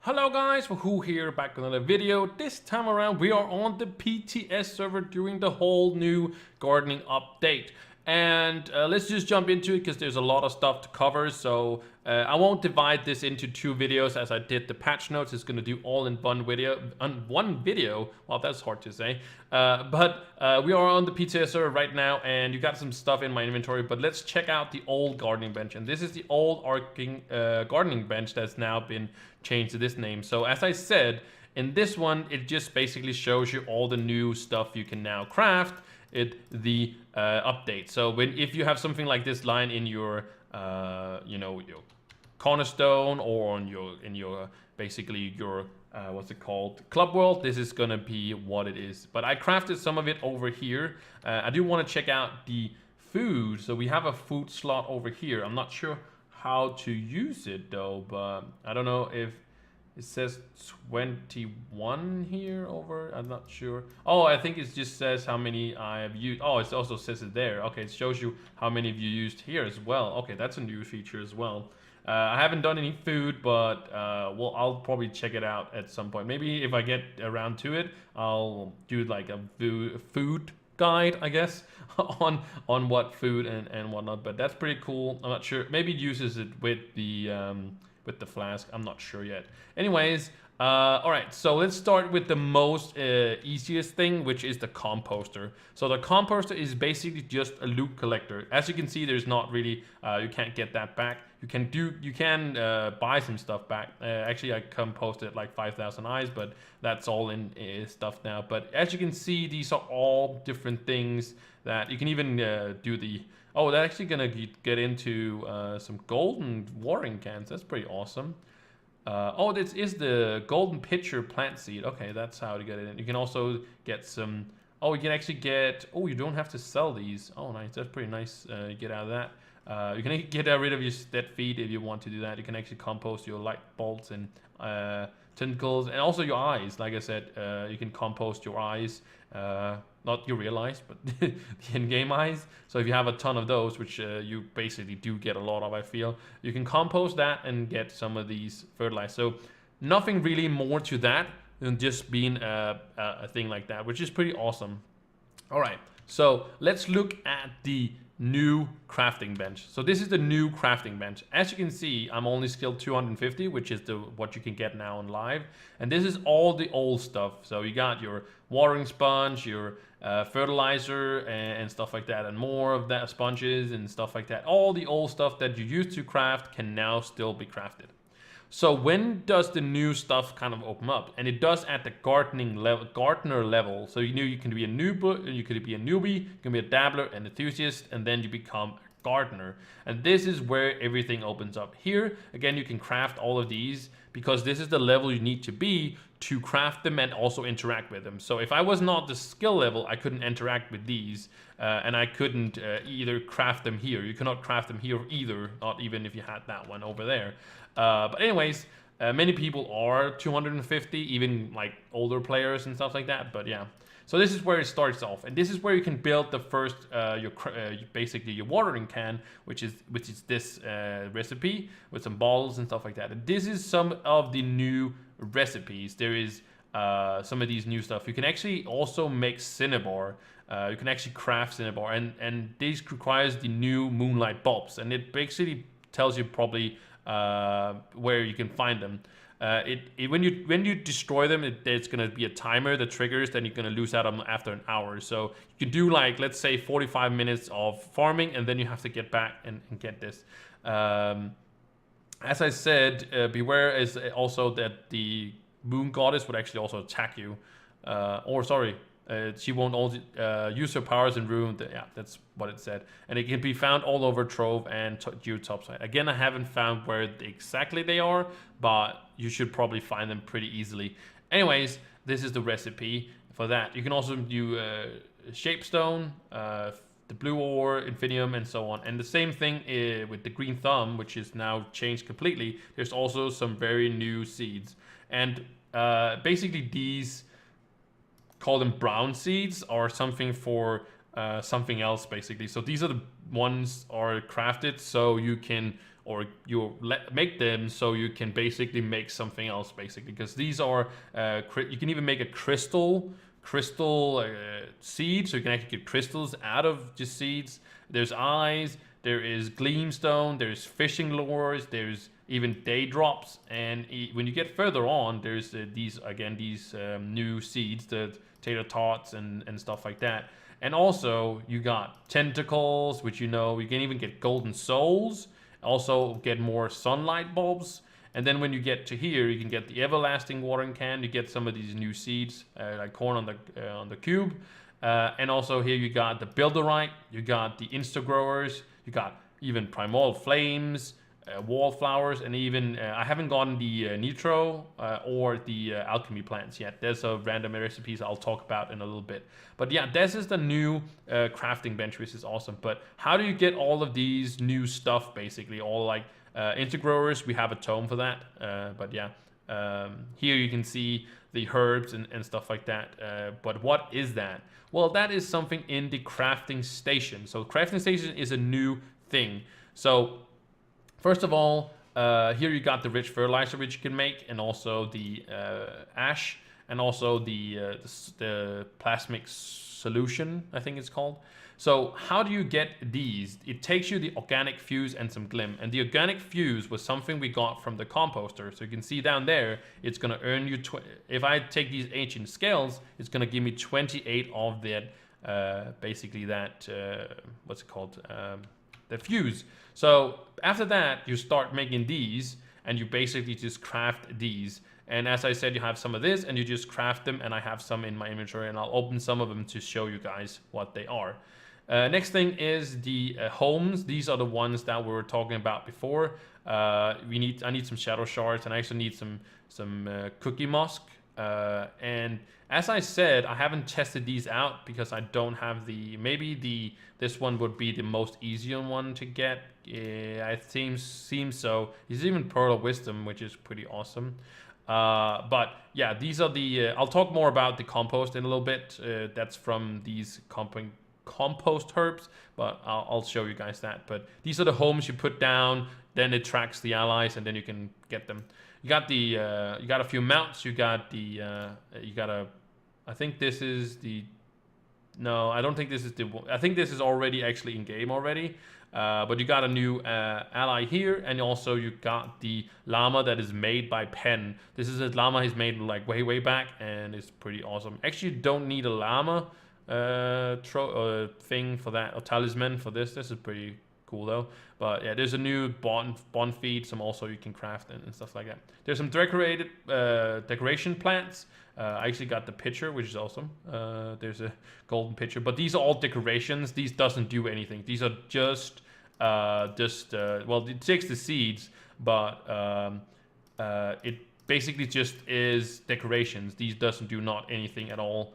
Hello guys, Wahoo here, back with another video. This time around we are on the PTS server doing the whole new gardening update. And let's just jump into it because there's a lot of stuff to cover. So I won't divide this into two videos as I did the patch notes. It's going to do all in one video. Well, that's hard to say. But we are on the PTS server right now, and you got some stuff in my inventory. But let's check out the old gardening bench. And this is the old gardening bench that's now been changed to this name. So as I said, in this one, it just basically shows you all the new stuff you can now craft. The update. So if you have something like this line in your your cornerstone or on your basically your what's it called, club world, this is gonna be what it is. But I crafted some of it over here. I do want to check out the food. So we have a food slot over here. I'm not sure how to use it though, but I don't know if it says 21 here over. I'm not sure. Oh, I think it just says how many I have used. Oh, it also says it there. Okay, it shows you how many of you used here as well. Okay, that's a new feature as well. I haven't done any food, but well, I'll probably check it out at some point. Maybe if I get around to it, I'll do like a food guide, I guess, on what food and whatnot. But that's pretty cool. I'm not sure. Maybe it uses it with the flask. I'm not sure yet. Anyways, all right, so let's start with the most easiest thing, which is the composter. So the composter is basically just a loot collector. As you can see, there's not really you can't get that back. You can buy some stuff back. Actually, I composted like 5,000 eyes, but that's all in stuff now. But as you can see, these are all different things that you can even do the. Oh, they're actually gonna get into some golden watering cans. That's pretty awesome. Oh, this is the golden pitcher plant seed. Okay, that's how to get it in. You can also get some. Oh, you can actually get. Oh, you don't have to sell these. Oh, nice. That's pretty nice. You get out of that. You can get rid of your dead feet if you want to do that. You can actually compost your light bulbs and tentacles, and also your eyes. Like I said, you can compost your eyes. Not your real eyes, but the in-game eyes. So if you have a ton of those, which you basically do get a lot of, I feel, you can compost that and get some of these fertilized. So nothing really more to that than just being a thing like that, which is pretty awesome. All right, so let's look at the new crafting bench. So this is the new crafting bench. As you can see, I'm only skilled 250, which is what you can get now on live. And this is all the old stuff. So you got your watering sponge, your fertilizer and stuff like that, and more of that, sponges and stuff like that. All the old stuff that you used to craft can now still be crafted. So when does the new stuff kind of open up? And it does at the gardener level. So you can be a newbie, you could be a newbie, you can be a dabbler, an enthusiast, and then you become a gardener. And this is where everything opens up. Here, again, you can craft all of these because this is the level you need to be to craft them and also interact with them. So if I was not the skill level, I couldn't interact with these, and I couldn't either craft them here. You cannot craft them here either, not even if you had that one over there. But anyways, many people are 250, even like older players and stuff like that. But yeah, so this is where it starts off, and this is where you can build the first basically your watering can, which is this recipe with some bottles and stuff like that. And this is some of the new recipes. There is some of these new stuff. You can actually also make cinnabar. You can actually craft cinnabar, and this requires the new moonlight bulbs, and it basically tells you probably where you can find them. When you destroy them, it's gonna be a timer that triggers. Then you're gonna lose out on them after an hour. So you can do like, let's say 45 minutes of farming, and then you have to get back and get this. As I said, beware is also that the moon goddess would actually also attack you. Or sorry, she won't only use her powers in ruin. Yeah, that's what it said. And it can be found all over Trove and topside. Again, I haven't found where exactly they are, but you should probably find them pretty easily. Anyways, this is the recipe for that. You can also do shapestone, the blue ore, infinium, and so on. And the same thing with the green thumb, which is now changed completely. There's also some very new seeds. And basically these, call them brown seeds, or something for something else basically. So these are the ones are crafted so you can or you make them so you can basically make something else, basically, because these are you can even make a crystal seed, so you can actually get crystals out of just seeds. There's eyes, there is gleamstone, there's fishing lures, there's even day drops, and when you get further on, there's these new seeds, the tater tots and stuff like that. And also you got tentacles, which you can even get golden souls, also get more sunlight bulbs. And then when you get to here, you can get the everlasting watering can. You get some of these new seeds, like corn on the cube. And also here you got the builderite, you got the insta growers, you got even primal flames, wallflowers, and even I haven't gotten the nitro or the alchemy plants yet. There's a random recipes I'll talk about in a little bit. But yeah, this is the new crafting bench, which is awesome. But how do you get all of these new stuff, basically? All like intergrowers, we have a tome for that. But yeah, here you can see the herbs and stuff like that. But what is that? Well, that is something in the crafting station. So crafting station is a new thing. So first of all, here you got the rich fertilizer which you can make, and also the ash, and also the plasmic solution, I think it's called. So how do you get these? It takes you the organic fuse and some glim. And the organic fuse was something we got from the composter. So you can see down there, it's going to earn you, if I take these ancient scales, it's going to give me 28 of that, basically that, what's it called? The fuse. So after that, you start making these, and you basically just craft these. And as I said, you have some of this, and you just craft them, and I have some in my inventory, and I'll open some of them to show you guys what they are. Next thing is the homes. These are the ones that we were talking about before. I need some shadow shards, and I also need some cookie musk. And as I said, I haven't tested these out because I don't have this one would be the most easier one to get. It seems so. There's even Pearl of Wisdom, which is pretty awesome. But yeah, these are the I'll talk more about the compost in a little bit. That's from these compost herbs, but I'll show you guys that. But these are the homes you put down, then it tracks the allies, and then you can get them. You got a few mounts. You got I think this is the, no, I don't think this is the, I think this is already actually in game already. But you got a new ally here, and also you got the llama that is made by Pen. This is a llama he's made like way back, and it's pretty awesome. Actually, you don't need a llama thing for that, or talisman for this. This is pretty cool though. But yeah, there's a new bond feed, some also you can craft and stuff like that. There's some decoration plants. I actually got the pitcher, which is awesome. There's a golden pitcher, but these are all decorations. These doesn't do anything. These are just well, it takes the seeds, but it basically just is decorations. These doesn't do not anything at all.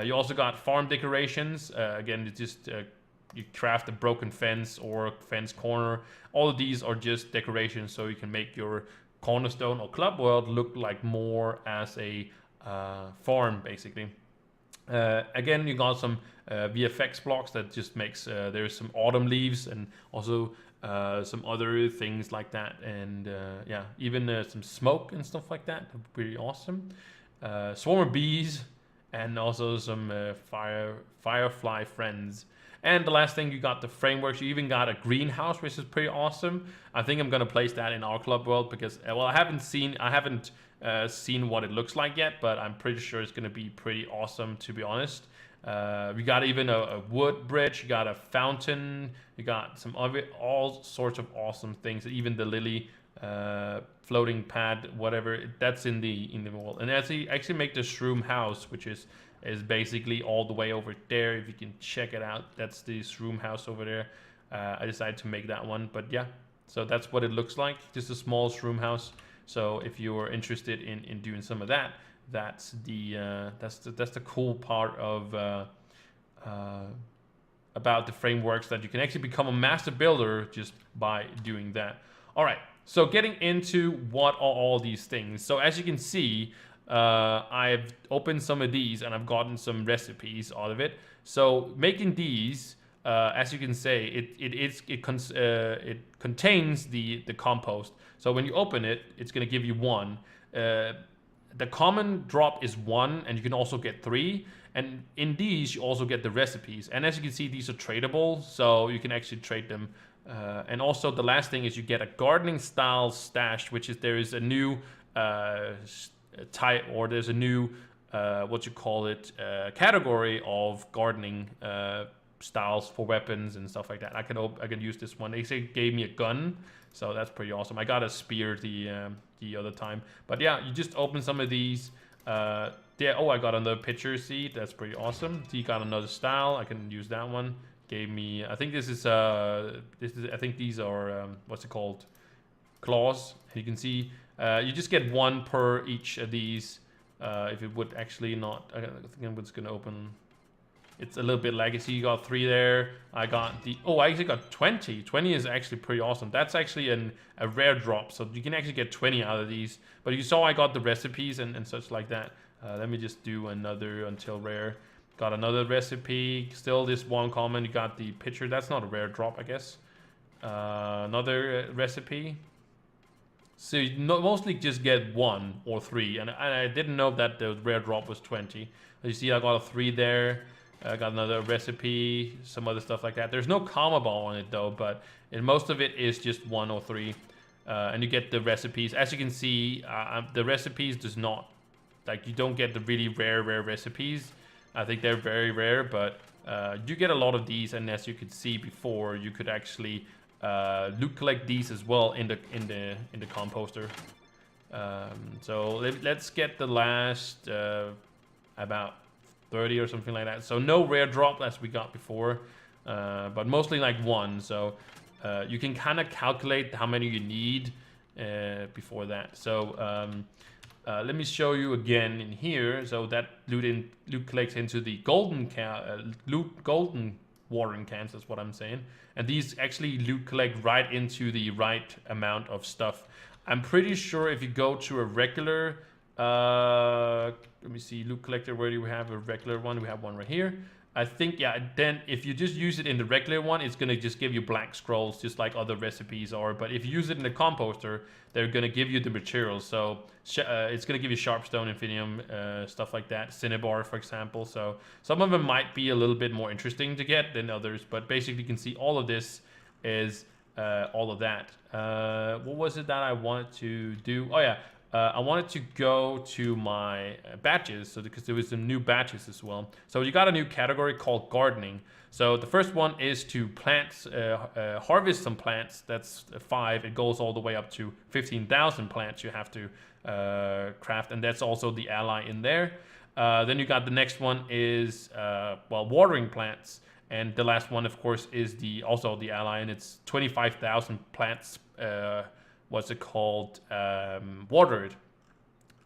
You also got farm decorations. Again, it's just you craft a broken fence or fence corner. All of these are just decorations, so you can make your cornerstone or club world look like more as a farm, basically. Again, you got some VFX blocks that just makes there's some autumn leaves, and also some other things like that, and yeah, even some smoke and stuff like that. Pretty awesome. Swarm of bees, and also some firefly friends. And the last thing, you got the frameworks. You even got a greenhouse, which is pretty awesome. I think I'm gonna place that in our club world because, well, I haven't seen what it looks like yet, but I'm pretty sure it's gonna be pretty awesome, to be honest. We got even a wood bridge. You got a fountain. You got some other all sorts of awesome things. Even the lily floating pad, whatever, that's in the wall. And actually make the shroom house, which is basically all the way over there. If you can check it out, that's the shroom house over there. I decided to make that one, but yeah, so that's what it looks like, just a small shroom house. So if you are interested in doing some of that, that's the cool part of about the frameworks, that you can actually become a master builder just by doing that. All right, so getting into what are all these things. So as you can see, I've opened some of these and I've gotten some recipes out of it. So making these, as you can say, it contains the compost. So when you open it, it's going to give you 1. The common drop is 1, and you can also get 3. And in these, you also get the recipes. And as you can see, these are tradable, so you can actually trade them. And also the last thing is you get a gardening style stash, which is there is a new type, or there's a new category of gardening styles for weapons and stuff like that. I can use this one. They say gave me a gun, so that's pretty awesome. I got a spear the other time, but yeah, you just open some of these. Yeah. Oh, I got another pitcher seed. That's pretty awesome. So you got another style. I can use that one. Gave me. I think this is. I think these are. What's it called? Claws. You can see. You just get 1 per each of these. If it would actually not. I think I'm just gonna open. It's a little bit laggy. So you got 3 there. I got the. Oh, I actually got 20. 20 is actually pretty awesome. That's actually a rare drop. So you can actually get 20 out of these. But you saw I got the recipes and such like that. Let me just do another until rare. Got another recipe. Still this 1 common. You got the pitcher. That's not a rare drop, I guess. Another recipe. So you mostly just get 1 or 3. And I didn't know that the rare drop was 20. You see I got a 3 there. I got another recipe, some other stuff like that. There's no comma ball on it though, but most of it is just 1 or 3. And you get the recipes. As you can see, the recipes does not, like, you don't get the really rare recipes. I think they're very rare, but you get a lot of these. And as you could see before, you could actually loot collect these as well in the composter. So let's get the last about 30 or something like that. So no rare drop as we got before, but mostly like 1. So you can kind of calculate how many you need before that. So let me show you again in here. So that loot collects into the golden watering cans. That's what I'm saying. And these actually loot collect right into the right amount of stuff. I'm pretty sure if you go to a regular let me see, loot collector, where do we have a regular one? We have one right here. I think, yeah, then if you just use it in the regular one, it's gonna just give you black scrolls, just like other recipes are. But if you use it in the composter, they're gonna give you the materials. So it's gonna give you sharpstone, infinium, stuff like that, cinnabar, for example. So some of them might be a little bit more interesting to get than others, but basically you can see all of this is all of that. What was it that I wanted to do? Oh yeah. I wanted to go to my batches, so because there was some new batches as well. So you got a new category called gardening. So the first one is to plant, harvest some plants. That's 5. It goes all the way up to 15,000 plants you have to craft, and that's also the ally in there. Then you got the next one is watering plants, and the last one, of course, is also the ally, and it's 25,000 plants. What's it called? Watered.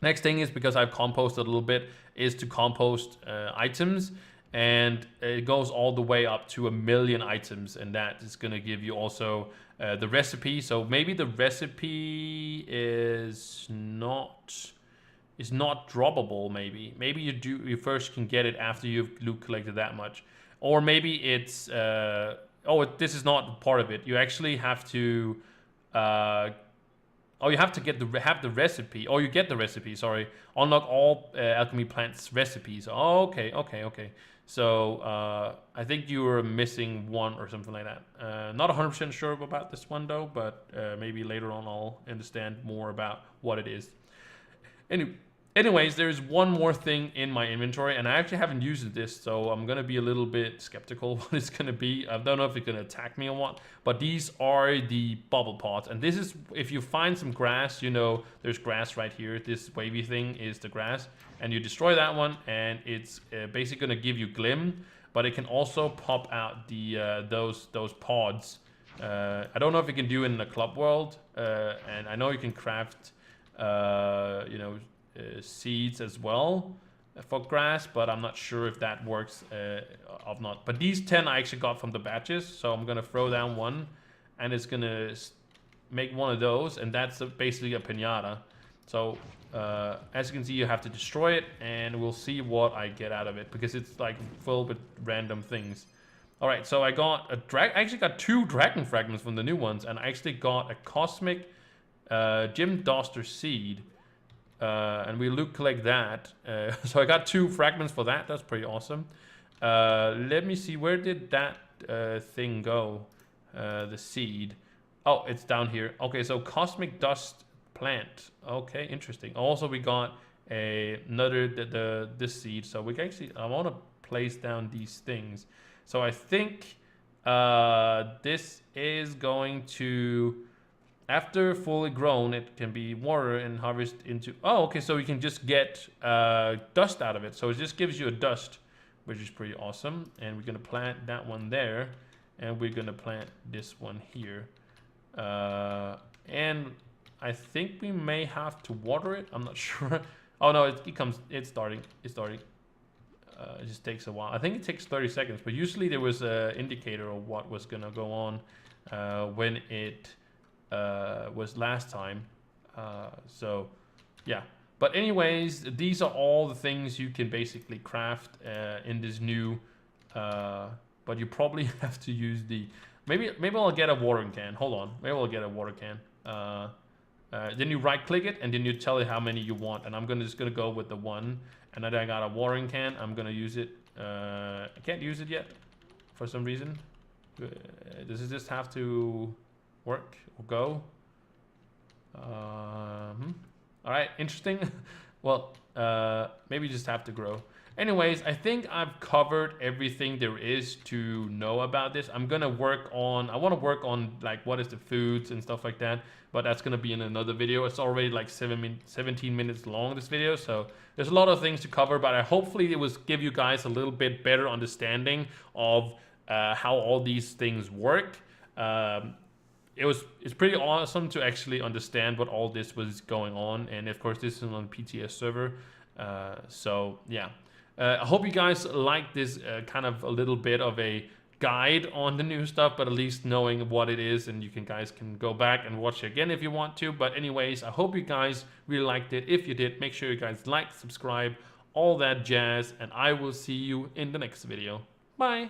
Next thing is, because I've composted a little bit, is to compost items, and it goes all the way up to 1 million items, and that is going to give you also the recipe. So maybe the recipe is not droppable. Maybe you first can get it after you've loot collected that much, or maybe it's this is not part of it. You actually have to. You have to have the recipe, or you get the recipe, sorry. Unlock all alchemy plants recipes. Oh, okay. So I think you were missing one or something like that. Not 100% sure about this one though, but maybe later on I'll understand more about what it is. Anyways, there's one more thing in my inventory, and I actually haven't used this, so I'm gonna be a little bit skeptical what it's gonna be. I don't know if it's gonna attack me or what, but these are the bubble pots, and this is, if you find some grass, you know, there's grass right here. This wavy thing is the grass, and you destroy that one, and it's basically gonna give you glim, but it can also pop out the those pods. I don't know if you can do it in the club world, and I know you can craft, seeds as well for grass, but I'm not sure if that works or not. But these 10 I actually got from the batches, so I'm gonna throw down one, and it's gonna make one of those, and that's basically a piñata. So as you can see, you have to destroy it, and we'll see what I get out of it, because it's like filled with random things. All right, so I got I actually got 2 dragon fragments from the new ones, and I actually got a cosmic Gem Doster seed, and we loot collect that. So I got 2 fragments for that. That's pretty awesome. Let me see, where did that thing go? The seed. Oh, it's down here. Okay, so cosmic dust plant. Okay, interesting. Also, we got another this seed. So we can actually, I want to place down these things. So I think this is going to, after fully grown, it can be watered and harvested into. Oh, okay. So we can just get dust out of it. So it just gives you a dust, which is pretty awesome. And we're gonna plant that one there, and we're gonna plant this one here. And I think we may have to water it. I'm not sure. Oh no, it's starting. It just takes a while. I think it takes 30 seconds, but usually there was an indicator of what was gonna go on when it was last time. So yeah. But anyways, these are all the things you can basically craft in this new. But you probably have to use the. Maybe I'll get a watering can. Hold on. Maybe I'll get a water can. Then you right click it and then you tell it how many you want. And I'm just gonna go with the 1. And then I got a watering can. I'm gonna use it. I can't use it yet for some reason. Does it just have to work or go? All right, interesting. Well, maybe you just have to grow. Anyways, I think I've covered everything there is to know about this. I want to work on like what is the foods and stuff like that, but that's gonna be in another video. It's already like 17 minutes long, this video, so there's a lot of things to cover, but hopefully it was give you guys a little bit better understanding of how all these things work. It's pretty awesome to actually understand what all this was going on, and of course this is on PTS server. So yeah. I hope you guys like this kind of a little bit of a guide on the new stuff, but at least knowing what it is, and you guys can go back and watch it again if you want to. But anyways, I hope you guys really liked it. If you did, make sure you guys like, subscribe, all that jazz, and I will see you in the next video. Bye!